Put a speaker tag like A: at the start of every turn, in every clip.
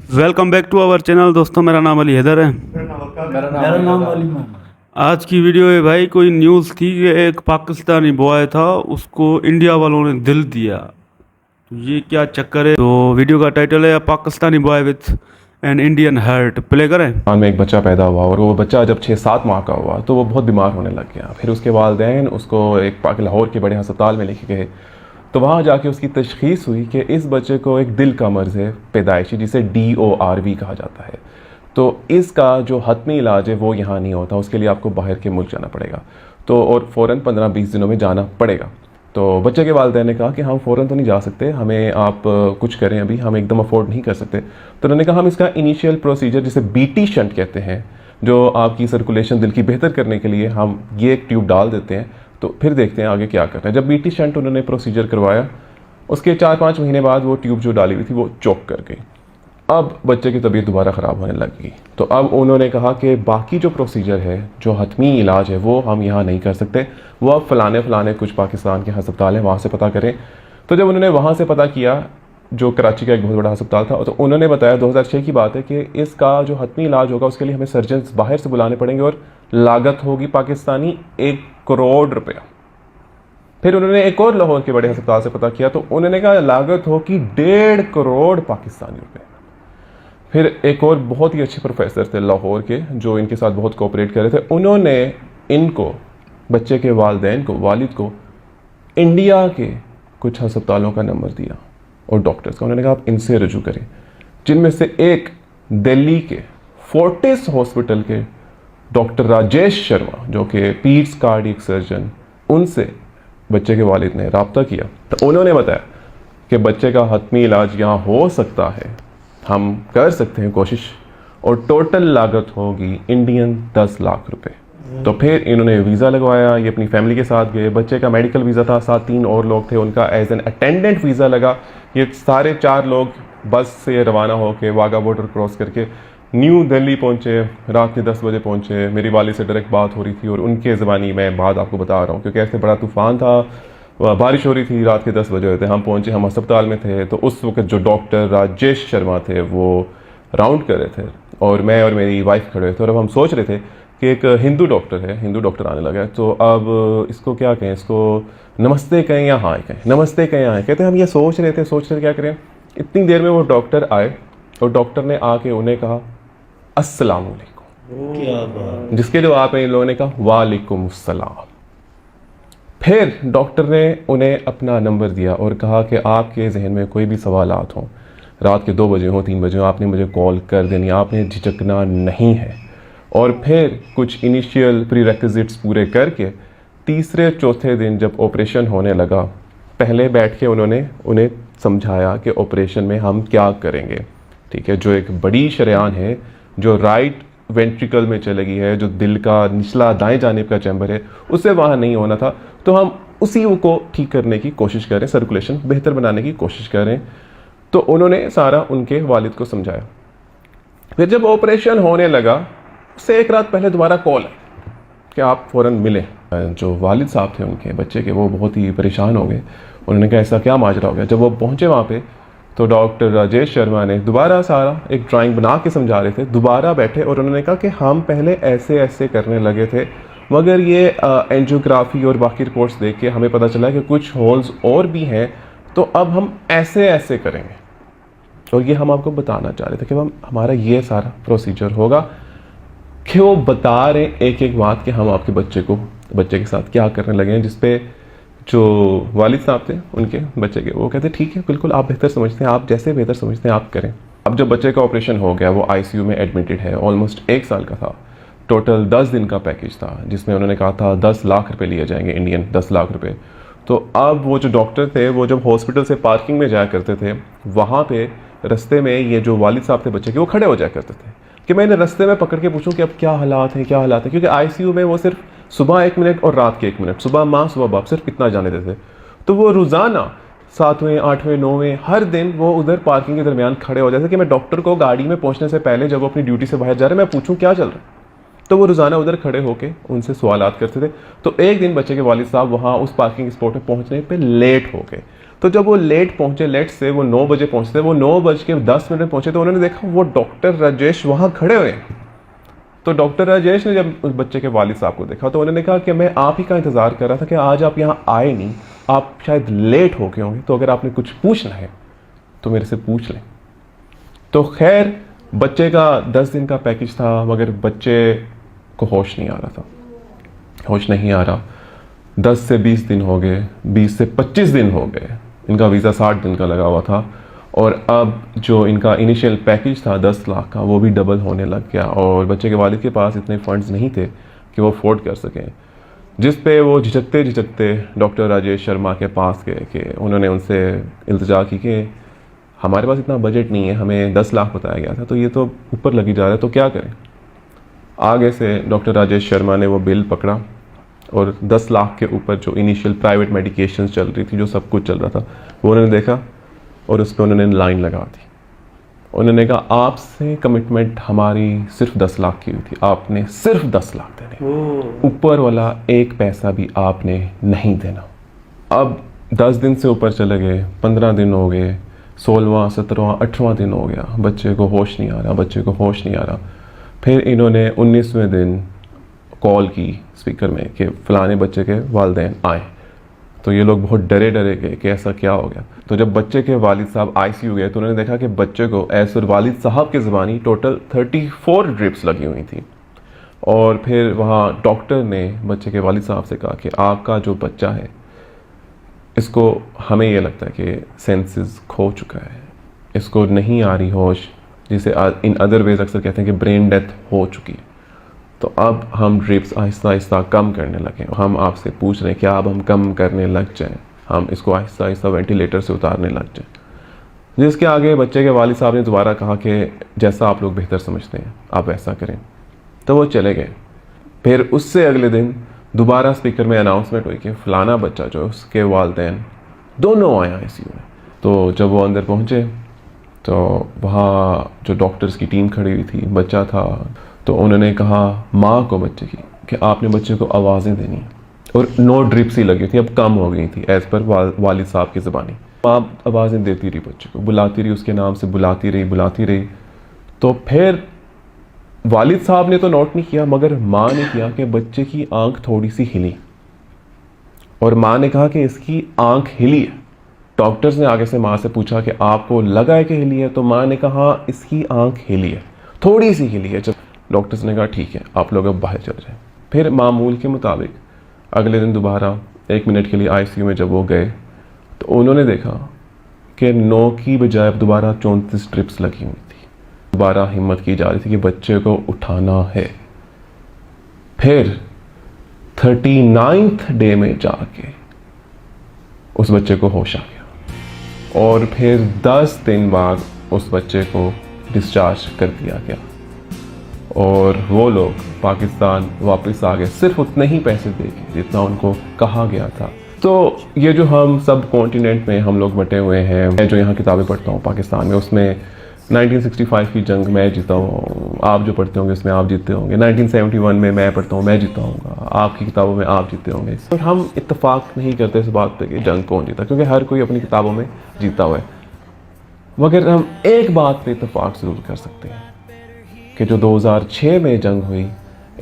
A: Welcome back to our channel. दोस्तों, मेरा नाम अली हैदर है।
B: मेरा नाम अली मोहम्मद।
A: आज की वीडियो है भाई, कोई न्यूज़ थी कि एक पाकिस्तानी बॉय था, उसको इंडिया वालों ने दिल दिया। तो ये क्या चक्कर है? तो वीडियो का टाइटल है Pakistani boy with an Indian heart. Play करें।
C: पाकिस्तान में एक बच्चा पैदा हुआ और वो बच्चा जब 6-7 माह का हुआ तो वो बहुत बीमार होने लग गया। फिर उसके वालिदैन उसको एक लाहौर के बड़े अस्पताल में लेके गए। तो वहाँ जाके उसकी तशख़ीस हुई कि इस बच्चे को एक दिल का मर्ज़ है पैदाइशी, जिसे DORV कहा जाता है। तो इसका जो हतमी इलाज है वो यहाँ नहीं होता, उसके लिए आपको बाहर के मुल्क जाना पड़ेगा। तो और फ़ौरन 15-20 दिनों में जाना पड़ेगा। तो बच्चे के वालिदैन ने कहा कि हम फ़ौरन तो नहीं जा सकते, हमें आप कुछ करें, अभी हम एकदम अफोर्ड नहीं कर सकते। तो उन्होंने कहा हम इसका इनिशियल प्रोसीजर, जिसे BT शंट कहते हैं, जो आपकी सर्कुलेशन दिल की बेहतर करने के लिए हम ये एक ट्यूब डाल देते हैं, तो फिर देखते हैं आगे क्या करना है। जब BT शंट उन्होंने प्रोसीजर करवाया, उसके 4-5 महीने बाद वो ट्यूब जो डाली हुई थी वो चोक कर गई। अब बच्चे की तबीयत दोबारा ख़राब होने लग गई। तो अब उन्होंने कहा कि बाकी जो प्रोसीजर है, जो हतमी इलाज है, वो हम यहाँ नहीं कर सकते, वो अब फ़लाने कुछ पाकिस्तान के अस्पताल हैं, वहाँ से पता करें। तो जब उन्होंने वहाँ से पता किया, जो कराची का एक बहुत बड़ा अस्पताल था, तो उन्होंने बताया 2006 की बात है कि इसका जो हतमी इलाज होगा उसके लिए हमें सर्जन बाहर से बुलाने पड़ेंगे और लागत होगी पाकिस्तानी 1 करोड़ रुपया। फिर उन्होंने एक और लाहौर के बड़े अस्पताल से पता किया, तो उन्होंने कहा लागत होगी 1.5 करोड़ पाकिस्तानी रुपये। फिर एक और बहुत ही अच्छे प्रोफेसर थे लाहौर के, जो इनके साथ बहुत कोऑपरेट कर रहे थे, उन्होंने इनको, बच्चे के वालिदैन को, वालिद को, इंडिया के कुछ अस्पतालों का नंबर दिया और डॉक्टर्स का। उन्होंने कहा आप इनसे रजू करें, जिनमें से एक दिल्ली के फोर्टिस हॉस्पिटल के डॉक्टर राजेश शर्मा, जो कि पीट्स कार्डियक सर्जन, उनसे बच्चे के वालिद ने रब्ता किया। तो उन्होंने बताया कि बच्चे का हतमी इलाज यहाँ हो सकता है, हम कर सकते हैं कोशिश, और टोटल लागत होगी इंडियन 10 लाख रुपए। तो फिर इन्होंने वीज़ा लगवाया, ये अपनी फैमिली के साथ गए। बच्चे का मेडिकल वीज़ा था, साथ 3 और लोग थे, उनका एज एन अटेंडेंट वीज़ा लगा। ये सारे 4 लोग बस से रवाना होकर वाघा बॉर्डर क्रॉस करके न्यू दिल्ली पहुँचे। रात के 10 बजे पहुँचे। मेरी वाली से डायरेक्ट बात हो रही थी और उनके ज़बानी मैं बात आपको बता रहा हूँ, क्योंकि ऐसे बड़ा तूफ़ान था, बारिश हो रही थी, रात के 10 बजे थे। हम पहुंचे, हम अस्पताल में थे। तो उस वक्त जो डॉक्टर राजेश शर्मा थे वो राउंड कर रहे थे और मैं और मेरी वाइफ खड़े थे। और अब हम सोच रहे थे कि एक हिंदू डॉक्टर है, हिंदू डॉक्टर आने लगा है, तो अब इसको क्या कहें, इसको नमस्ते कहें या हाय कहें, नमस्ते कहें या हाय कहते। हम ये सोच रहे थे क्या करें। इतनी देर में वो डॉक्टर आए और डॉक्टर ने आके उन्हें कहा अस्सलाम वालेकुम, जिसके जवाब में इन लोगों ने कहा वालेकुम अस्सलाम। फिर डॉक्टर ने उन्हें अपना नंबर दिया और कहा कि आपके जहन में कोई भी सवालात हों, रात के 2 बजे हों, 3 बजे हों, आपने मुझे कॉल कर देनी, आपने झिझकना नहीं है। और फिर कुछ इनिशियल प्रीरेक्विजिट्स पूरे करके तीसरे चौथे दिन जब ऑपरेशन होने लगा, पहले बैठ के उन्होंने उन्हें समझाया कि ऑपरेशन में हम क्या करेंगे। ठीक है, जो एक बड़ी शरेआन है जो राइट वेंट्रिकल में चलेगी है, जो दिल का निचला दाएं जानिब का चैम्बर है, उससे वहाँ नहीं होना था। तो हम उसी को ठीक करने की कोशिश करें, सर्कुलेशन बेहतर बनाने की कोशिश करें। तो उन्होंने सारा उनके वालिद को समझाया। फिर जब ऑपरेशन होने लगा, उससे एक रात पहले दोबारा कॉल आई कि आप फ़ौरन मिलें। जो वालिद साहब थे उनके बच्चे के, वो बहुत ही परेशान हो गए। उन्होंने कहा ऐसा क्या माजरा हो गया। जब वो पहुँचे वहाँ पर, तो डॉक्टर राजेश शर्मा ने दोबारा सारा एक ड्राइंग बना के समझा रहे थे। दोबारा बैठे और उन्होंने कहा कि हम पहले ऐसे ऐसे करने लगे थे, मगर ये एंजियोग्राफी और बाकी रिपोर्ट्स देख के हमें पता चला कि कुछ होल्स और भी हैं, तो अब हम ऐसे ऐसे करेंगे। और ये हम आपको बताना चाह रहे थे कि हमारा ये सारा प्रोसीजर होगा। कि वो बता रहे एक एक बात कि हम आपके बच्चे के साथ क्या करने लगे हैं, जिसपे जो वालिद साहब थे उनके बच्चे के, वो कहते ठीक है, बिल्कुल आप बेहतर समझते हैं, आप जैसे बेहतर समझते हैं आप करें। अब जब बच्चे का ऑपरेशन हो गया, वो ICU में एडमिटेड है, ऑलमोस्ट 1 साल का था। टोटल 10 दिन का पैकेज था, जिसमें उन्होंने कहा था 10 लाख रुपए लिए जाएंगे, इंडियन 10 लाख रुपए। तो अब वो जो डॉक्टर थे, वो जब हॉस्पिटल से पार्किंग में जाया करते थे, वहाँ पे रास्ते में ये जो वालिद साहब थे बच्चे के, वो खड़े हो जाया करते थे कि मैंने रास्ते में पकड़ के पूछूं कि अब क्या हालात हैं, क्या हालात हैं। क्योंकि ICU में वो सिर्फ सुबह 1 मिनट और रात के 1 मिनट, सुबह माँ सुबह बाप, सिर्फ इतना जाने देते। तो वो रोज़ाना 7वें 8वें 9वें हर दिन वो उधर पार्किंग के दरमियान खड़े हो जाते कि मैं डॉक्टर को गाड़ी में पहुंचने से पहले, जब वो अपनी ड्यूटी से बाहर जा रहे हैं, मैं पूछूं क्या चल रहा है। तो वो रोज़ाना उधर खड़े होकर उनसे सवालात करते थे। तो एक दिन बच्चे के वालिद साहब वहाँ उस पार्किंग स्पॉट में पहुँचने पर लेट हो गए। तो जब वो लेट पहुंचे, लेट से वो 9 बजे पहुंचते, वो 9:10 पहुंचे, तो उन्होंने देखा वो डॉक्टर राजेश वहाँ खड़े हुए हैं। तो डॉक्टर राजेश ने जब उस बच्चे के वालिद साहब को देखा तो उन्होंने कहा कि मैं आप ही का इंतज़ार कर रहा था कि आज आप यहाँ आए नहीं, आप शायद लेट हो गए होंगे, तो अगर आपने कुछ पूछना है तो मेरे से पूछ लें। तो खैर बच्चे का 10 दिन का पैकेज था, मगर बच्चे को होश नहीं आ रहा था, होश नहीं आ रहा। 10 से 20 दिन हो गए, 20 से 25 दिन हो गए, इनका वीज़ा 60 दिन का लगा हुआ था, और अब जो इनका इनिशियल पैकेज था 10 लाख का, वो भी डबल होने लग गया, और बच्चे के वालिद के पास इतने फंड्स नहीं थे कि वो अफोर्ड कर सकें। जिस पे वो झिझकते झिझकते डॉक्टर राजेश शर्मा के पास गए कि उन्होंने उनसे इल्तिजा की कि हमारे पास इतना बजट नहीं है, हमें 10 लाख बताया गया था, तो ये तो ऊपर लगी जा रहा है, तो क्या करें। आगे से डॉक्टर राजेश शर्मा ने वो बिल पकड़ा और 10 लाख के ऊपर जो इनिशियल प्राइवेट मेडिकेशंस चल रही थी, जो सब कुछ चल रहा था, वो उन्होंने देखा और उस पर उन्होंने लाइन लगा दी। उन्होंने कहा आपसे कमिटमेंट हमारी सिर्फ 10 लाख की हुई थी, आपने सिर्फ 10 लाख देने, ऊपर वाला एक पैसा भी आपने नहीं देना। अब 10 दिन से ऊपर चले गए, 15 दिन हो गए, 16वां 17वां 18वां दिन हो गया, बच्चे को होश नहीं आ रहा, बच्चे को होश नहीं आ रहा। फिर इन्होंने 19वें दिन कॉल की स्पीकर में कि फ़लाने बच्चे के वालिदैन आए। तो ये लोग बहुत डरे डरे गए कि ऐसा क्या हो गया। तो जब बच्चे के वालिद साहब ICU गए तो उन्होंने देखा कि बच्चे को ऐसर वालिद साहब की ज़बानी टोटल 34 ड्रिप्स लगी हुई थी। और फिर वहाँ डॉक्टर ने बच्चे के वालिद साहब से कहा कि आपका जो बच्चा है, इसको हमें ये लगता है कि सेंसेस खो चुका है, इसको नहीं आ रही होश, जिसे इन अदर वेज अक्सर कहते हैं कि ब्रेन डेथ हो चुकी है। तो अब हम ड्रिप्स आहिस्ता आहिस्ता कम करने लगे। हम आपसे पूछ रहे हैं क्या अब हम कम करने लग जाएं, हम इसको आहिस्ता आहिस्ता वेंटिलेटर से उतारने लग जाएं। जिसके आगे बच्चे के वालिद साहब ने दोबारा कहा कि जैसा आप लोग बेहतर समझते हैं आप वैसा करें। तो वो चले गए। फिर उससे अगले दिन दोबारा स्पीकर में अनाउंसमेंट हुई कि फ़लाना बच्चा जो है उसके वालिदैन दोनों आए ICU में। तो जब वो अंदर पहुँचे तो वहाँ जो डॉक्टर्स की टीम खड़ी हुई थी, बच्चा था, तो उन्होंने कहा माँ को बच्चे की कि आपने बच्चे को आवाज़ें देनी, और 9 ड्रिप्स ही लगी थी, अब कम हो गई थी एज़ पर वालिद साहब की ज़बानी। माँ आवाज़ें देती रही, बच्चे को बुलाती रही, उसके नाम से बुलाती रही। तो फिर वालिद साहब ने तो नोट नहीं किया, मगर माँ ने किया कि बच्चे की आंख थोड़ी सी हिली, और माँ ने कहा कि इसकी आंख हिली है। डॉक्टर्स ने आगे से माँ से पूछा कि आपको लगा है कि हिली है, तो माँ ने कहा इसकी आंख हिली है, थोड़ी सी हिली है। जब डॉक्टर्स ने कहा ठीक है आप लोग अब बाहर चल जाएं। फिर मामूल के मुताबिक अगले दिन दोबारा 1 मिनट के लिए ICU में जब वो गए तो उन्होंने देखा कि 9 की बजाय अब दोबारा 34 ड्रिप्स लगी हुई थी। दोबारा हिम्मत की जा रही थी कि बच्चे को उठाना है। फिर 39th डे में जाके उस बच्चे को होश आ गया, और फिर 10 दिन बाद उस बच्चे को डिस्चार्ज कर दिया गया, और वो लोग पाकिस्तान वापस आ गए सिर्फ उतने ही पैसे देके जितना उनको कहा गया था। तो ये जो हम सब कॉन्टिनेंट में हम लोग बटे हुए हैं, मैं जो यहाँ किताबें पढ़ता हूँ पाकिस्तान में, उसमें 1965 की जंग मैं जीता हूँ, आप जो पढ़ते होंगे उसमें आप जीते होंगे। 1971 में मैं पढ़ता हूँ, मैं जीता हूँगा, आपकी किताबों में आप जीते होंगे। और हम इत्तेफाक नहीं करते इस बात पे कि जंग कौन जीता, क्योंकि हर कोई अपनी किताबों में जीता हुआ है। मगर हम एक बात पे इत्तेफाक ज़रूर कर सकते हैं कि जो 2006 में जंग हुई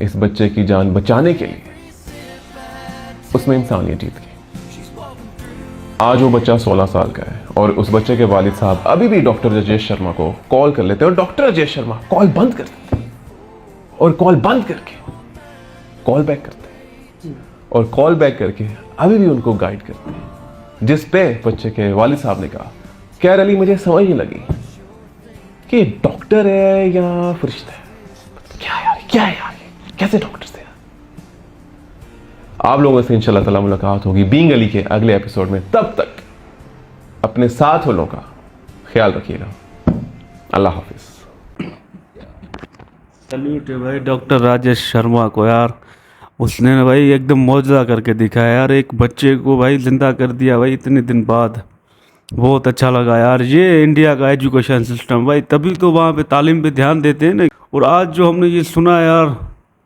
C: इस बच्चे की जान बचाने के लिए, उसमें इंसानियत जीत गई। आज वो बच्चा 16 साल का है, और उस बच्चे के वालिद साहब अभी भी डॉक्टर राजेश शर्मा को कॉल कर लेते हैं, और डॉक्टर राजेश शर्मा कॉल बंद कर देते हैं, और कॉल बंद करके कॉल बैक करते हैं, और कॉल बैक करके अभी भी उनको गाइड करते हैं। जिस पे बच्चे के वालिद साहब ने कहा कैर अली मुझे समझ नहीं लगी कि डॉक्टर है या फरिश्ता है, क्या है यार कैसे डॉक्टर से। आप लोगों से इंशाल्लाह ताला मुलाकात होगी बीइंग अली के अगले एपिसोड में। तब तक अपने साथ वालों का ख्याल रखिएगा। अल्लाह हाफिज।
A: सल्यूट है भाई डॉक्टर राजेश शर्मा को यार, उसने ना भाई एकदम मौजज़ा करके दिखाया यार, एक बच्चे को भाई जिंदा कर दिया भाई इतने दिन बाद। बहुत अच्छा लगा यार, ये इंडिया का एजुकेशन सिस्टम भाई, तभी तो वहाँ पे तालीम पे ध्यान देते हैं ना। और आज जो हमने ये सुना यार,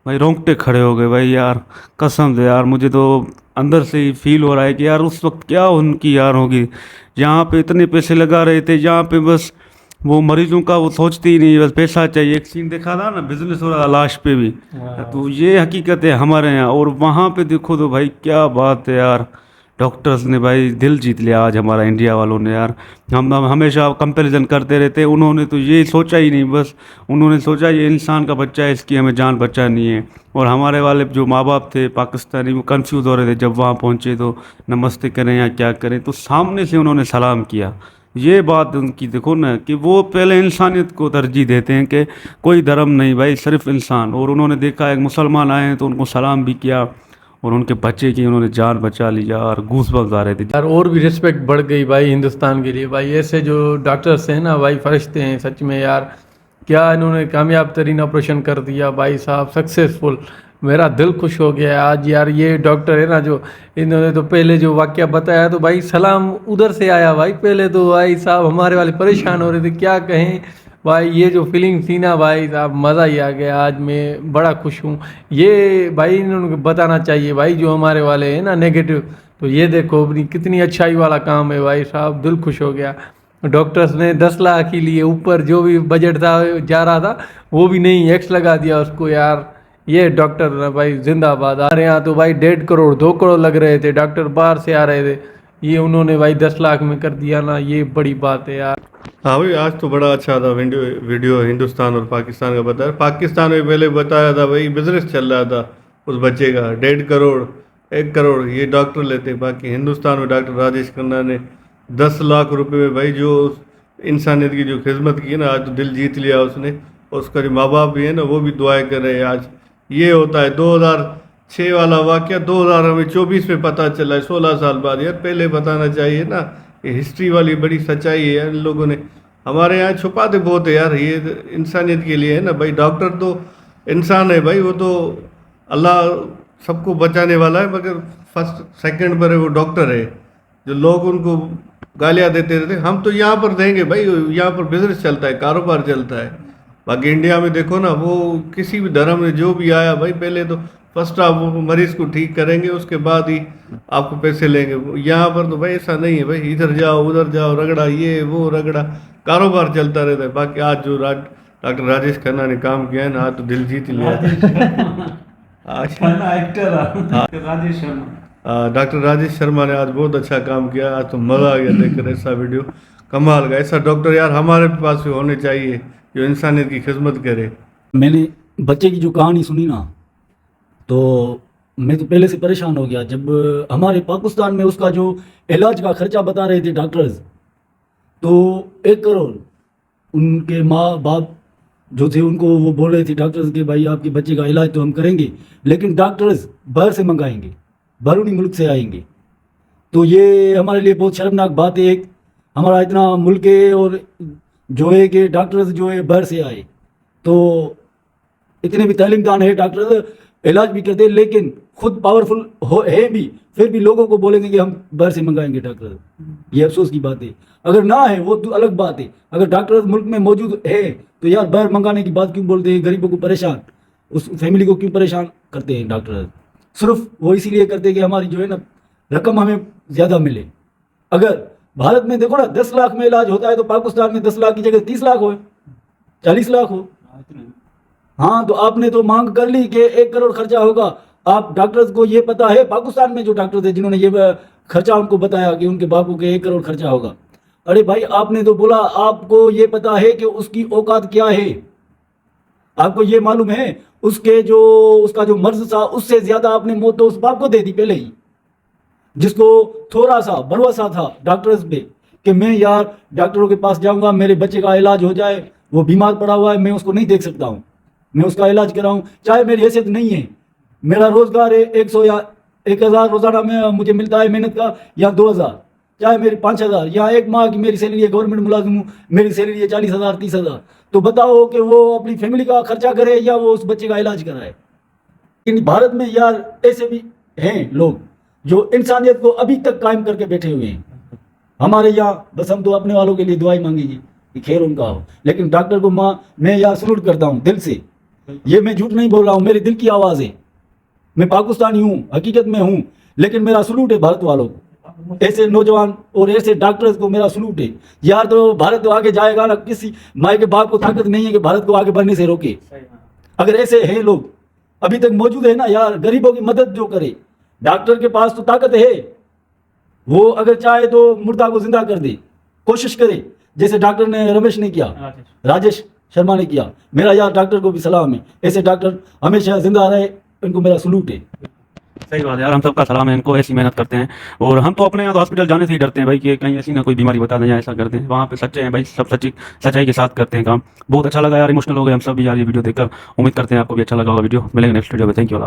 A: भाई रोंगटे खड़े हो गए भाई यार, कसम से यार मुझे तो अंदर से ही फील हो रहा है कि यार उस वक्त क्या उनकी यार होगी, जहाँ पे इतने पैसे लगा रहे थे, जहाँ पे बस वो मरीजों का वो सोचते ही नहीं, बस पैसा चाहिए। एक सीन देखा था ना, बिजनेस हो रहा था लाश पे भी। तो ये हकीकत है हमारे यहाँ, और वहाँ पे देखो तो भाई क्या बात है यार, डॉक्टर्स ने भाई दिल जीत लिया आज हमारा इंडिया वालों ने यार। हम हमेशा कंपैरिजन करते रहते, उन्होंने तो ये सोचा ही नहीं, बस उन्होंने सोचा ये इंसान का बच्चा है, इसकी हमें जान बचानी है। और हमारे वाले जो माँ बाप थे पाकिस्तानी, वो कंफ्यूज हो रहे थे जब वहाँ पहुँचे तो नमस्ते करें या क्या करें, तो सामने से उन्होंने सलाम किया। ये बात उनकी देखो ना कि वो पहले इंसानियत को तरजीह देते हैं कि कोई धर्म नहीं भाई, सिर्फ इंसान। और उन्होंने देखा एक मुसलमान आए हैं तो उनको सलाम भी किया, और उनके बच्चे की उन्होंने जान बचा लिया, और गूज़बम्स आ रहे थे।
B: यार और भी रिस्पेक्ट बढ़ गई भाई हिंदुस्तान के लिए। भाई ऐसे जो डॉक्टर्स हैं ना भाई, फरिश्ते हैं सच में यार। क्या इन्होंने कामयाब तरीन ऑपरेशन कर दिया भाई साहब, सक्सेसफुल। मेरा दिल खुश हो गया आज यार। ये डॉक्टर है ना जो, इन्होंने तो पहले जो वाकया बताया तो भाई सलाम उधर से आया भाई। पहले तो भाई साहब हमारे वाले परेशान हो रहे थे, क्या कहें भाई। ये जो फीलिंग थी ना भाई साहब, मज़ा ही आ गया। आज मैं बड़ा खुश हूँ। ये भाई इन्होंने बताना चाहिए भाई जो हमारे वाले हैं ना नेगेटिव, तो ये देखो अपनी कितनी अच्छाई वाला काम है भाई साहब। दिल खुश हो गया। डॉक्टर्स ने 10 लाख ही लिए, ऊपर जो भी बजट था जा रहा था वो भी नहीं, एक्स लगा दिया उसको यार। ये डॉक्टर भाई जिंदाबाद। आ रहे यहाँ तो भाई 1.5 करोड़ 2 करोड़ लग रहे थे, डॉक्टर बाहर से आ रहे थे, ये उन्होंने भाई 10 लाख में कर दिया ना, ये बड़ी बात है यार।
D: हाँ भाई, आज तो बड़ा अच्छा था वीडियो हिंदुस्तान और पाकिस्तान का बताया। पाकिस्तान में पहले बताया था भाई बिजनेस चल रहा था उस बच्चे का, 1.5 करोड़ 1 करोड़ ये डॉक्टर लेते। बाकी हिंदुस्तान में डॉक्टर राजेश खन्ना ने 10 लाख रुपए में भाई जो इंसानियत की जो खिदमत की ना, आज तो दिल जीत लिया उसने। उसका जो माँ बाप भी है ना, वो भी दुआएं कर रहे हैं। आज ये होता है 2006 वाला वाक़या 2024 में पता चला है, 16 साल बाद। यार पहले बताना चाहिए ना, ये हिस्ट्री वाली बड़ी सच्चाई है यार। इन लोगों ने हमारे यहाँ छुपाते बहुत है यार, ये इंसानियत के लिए है ना भाई। डॉक्टर तो इंसान है भाई, वो तो अल्लाह सबको बचाने वाला है, मगर फर्स्ट सेकंड पर है वो डॉक्टर है। जो लोग उनको गालियाँ देते रहते, हम तो यहाँ पर देंगे भाई, यहाँ पर बिजनेस चलता है, कारोबार चलता है। बाकी इंडिया में देखो ना, वो किसी भी धर्म में जो भी आया भाई, पहले तो फर्स्ट आप वो मरीज़ को ठीक करेंगे, उसके बाद ही आपको पैसे लेंगे। यहाँ पर तो भाई ऐसा नहीं है भाई, इधर जाओ उधर जाओ, रगड़ा ये वो रगड़ा, कारोबार चलता रहता है। बाकी आज जो डॉक्टर राजेश खन्ना ने काम किया है ना, आज तो दिल जीत ही लिया। आज
A: राजेश शर्मा,
D: डॉक्टर राजेश शर्मा ने आज बहुत अच्छा काम किया। आज तो मज़ा आ गया देखकर ऐसा वीडियो, कमाल का। ऐसा डॉक्टर यार हमारे पास भी होने चाहिए जो इंसानियत की खिदमत करे।
E: मैंने बच्चे की जो कहानी सुनी ना, तो मैं तो पहले से परेशान हो गया। जब हमारे पाकिस्तान में उसका जो इलाज का खर्चा बता रहे थे डॉक्टर्स, तो 1 करोड़ उनके माँ बाप जो थे उनको वो बोल रहे थे डॉक्टर्स के, भाई आपके बच्चे का इलाज तो हम करेंगे, लेकिन डॉक्टर्स बाहर से मंगाएंगे, बैरूनी मुल्क से आएंगे। तो ये हमारे लिए बहुत शर्मनाक बात है। एक हमारा इतना मुल्क है और जो है कि डॉक्टर्स जो है बाहर से आए, तो इतने भी तालीमदान है डॉक्टर, इलाज भी करते हैं, लेकिन खुद पावरफुल है भी, फिर भी लोगों को बोलेंगे कि हम बाहर से मंगाएंगे डॉक्टर। ये अफसोस की बात है। अगर ना है वो तो अलग बात है, अगर डॉक्टर मुल्क में मौजूद है तो यार बाहर मंगाने की बात क्यों बोलते हैं? गरीबों को परेशान, उस फैमिली को क्यों परेशान करते हैं डॉक्टर? सिर्फ वो इसीलिए करते हैं कि हमारी जो है ना रकम हमें ज़्यादा मिले। अगर भारत में देखो ना 10 लाख में इलाज होता है, तो पाकिस्तान में 10 लाख की जगह 30 लाख हो, 40 लाख हो। हाँ, तो आपने तो मांग कर ली कि 1 करोड़ खर्चा होगा। आप डॉक्टर्स को ये पता है, पाकिस्तान में जो डॉक्टर थे जिन्होंने ये खर्चा उनको बताया कि उनके बापू के 1 करोड़ खर्चा होगा। अरे भाई, आपने तो बोला आपको ये पता है कि उसकी औकात क्या है, आपको ये मालूम है उसका जो मर्ज था उससे ज्यादा आपने मौत तो उस बाप को दे दी पहले ही, जिसको थोड़ा सा भरोसा था डॉक्टर्स पे कि मैं यार डॉक्टरों के पास जाऊंगा, मेरे बच्चे का इलाज हो जाए, वो बीमार पड़ा हुआ है, मैं उसको नहीं देख सकता हूँ, मैं उसका इलाज कराऊं, चाहे मेरी हैसियत नहीं है, मेरा रोजगार है 100 या 1000 रोजाना में मुझे मिलता है मेहनत का, या 2000, चाहे मेरी 5000, या 1 माह की मेरी सैलरी है, गवर्नमेंट मुलाजिम हूँ, मेरी सैलरी है 40,000 30,000। तो बताओ कि वो अपनी फैमिली का खर्चा करे या वो उस बच्चे का इलाज कराए। लेकिन भारत में यार ऐसे भी हैं लोग जो इंसानियत को अभी तक कायम करके बैठे हुए हैं। हमारे यहाँ बस हम तो अपने वालों के लिए दुआई मांगेंगे कि खैर उनका हो, लेकिन डॉक्टर को मैं यार सलूट करता हूँ दिल से ये मैं झूठ नहीं बोल रहा हूँ, मेरे दिल की आवाज़ है। मैं पाकिस्तानी हूँ, हकीकत में हूँ, लेकिन मेरा सलूट है भारत वालों को। ऐसे नौजवान और ऐसे डॉक्टर्स को मेरा सलूट है यार। तो भारत तो आगे जाएगा ना, किसी माई के बाप को ताकत नहीं है कि भारत को आगे बढ़ने से रोके। अगर ऐसे हैं लोग अभी तक मौजूद है ना यार, गरीबों की मदद जो करे, डॉक्टर के पास तो ताकत है, वो अगर चाहे तो मुर्दा को जिंदा कर दे, कोशिश करे, जैसे डॉक्टर ने रमेश ने किया, राजेश शर्मा ने किया। मेरा यार डॉक्टर को भी सलाम है, ऐसे डॉक्टर हमेशा जिंदा रहे, इनको मेरा सलूट है।
A: सही बात है यार, हम सबका सलाम है इनको, ऐसी मेहनत करते हैं। और हम तो अपने यहाँ तो हॉस्पिटल जाने से ही डरते हैं भाई कि कहीं ऐसी ना कोई बीमारी बता दें या ऐसा करते हैं। वहाँ पे सच्चे हैं भाई, सब सच्चाई के साथ करते हैं काम। बहुत अच्छा लगा यार, इमोशनल हो गए हम सब भी यार ये वीडियो देखकर। उम्मीद करते हैं आपको भी अच्छा लगा होगा वीडियो। मिलेंगे नेक्स्ट वीडियो में। Thank you.